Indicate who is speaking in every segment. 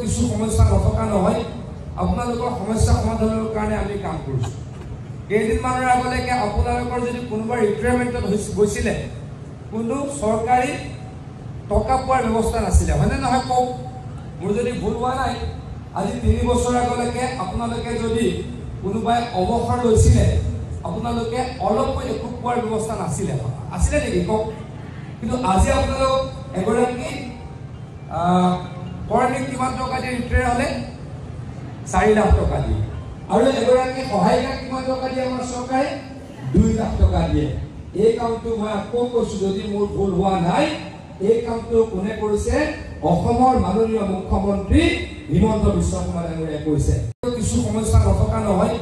Speaker 1: কিছু সমস্যা নথকা নহয় আপোনালোকৰ সমস্যা সমাধানৰ কাৰণে আমি কাম কৰিছো। কেইদিনমানৰ আগলৈকে আপোনালোকৰ যদি কোনোবা ৰিটায়াৰমেণ্টত গৈছিলে কোনো চৰকাৰী টকা পোৱাৰ ব্যৱস্থা নাছিলে, হয়নে নহয় কওক? মোৰ যদি ভুল হোৱা নাই, আজি 3 বছৰ আগলৈকে আপোনালোকে যদি কোনোবাই অৱসৰ লৈছিলে আপোনালোকে অলপকৈ একো পোৱাৰ ব্যৱস্থা নাছিলে, আছিলে নেকি কওক? কিন্তু আজি আপোনালোক এগৰাকী কৰ্মীক কিমান টকা দিয়ে ৰিটায়াৰ হ'লে? 4 লাখ টকা দিয়ে। আৰু এগৰাকী সহায়িকাক কিমান টকা দিয়ে আমাৰ চৰকাৰে? 2 লাখ টকা দিয়ে। এই কামটো মই আকৌ কৈছো, যদি মোৰ ভুল হোৱা নাই, এই কামটো কোনে কৰিছে? অসমৰ মাননীয় মুখ্যমন্ত্ৰী হিমন্ত বিশ্ব শৰ্মা ডাঙৰীয়াই কৰিছে। কিছু সমস্যা নথকা নহয়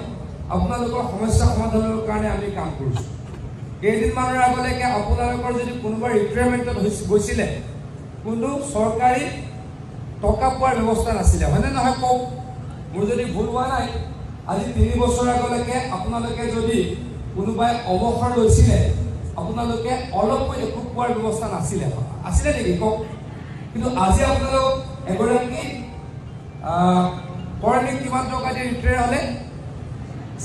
Speaker 1: আপোনালোকৰ সমস্যা সমাধানৰ কাৰণে আমি কাম কৰিছো। কেইদিনমানৰ আগলৈকে আপোনালোকৰ যদি কোনোবা ৰিটায়াৰমেণ্টত গৈছিলে কোনো চৰকাৰী টকা পোৱাৰ ব্যৱস্থা নাছিলে, হয়নে নহয় কওক? মোৰ যদি ভুল হোৱা নাই, আজি 3 বছৰ আগলৈকে আপোনালোকে যদি কোনোবাই অৱসৰ লৈছিলে আপোনালোকে অলপকৈ একো পোৱাৰ ব্যৱস্থা নাছিলে, আছিলে নেকি কওক? কিন্তু আজি আপোনালোক এগৰাকী কৰ্মীক কিমান টকা দিয়ে ৰিটায়াৰ হ'লে?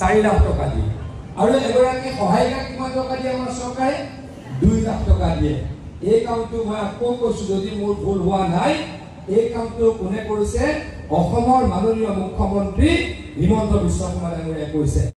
Speaker 1: 4 লাখ টকা দিয়ে। আৰু এগৰাকী সহায়িকাক কিমান টকা দিয়ে আমাৰ চৰকাৰে? 2 লাখ টকা দিয়ে। এই কামটো মই আকৌ কৈছো, যদি মোৰ ভুল হোৱা নাই, এই কামটো কোনে কৰিছে? অসমৰ মাননীয় মুখ্যমন্ত্ৰী হিমন্ত বিশ্ব শৰ্মা ডাঙৰীয়াই কৰিছে।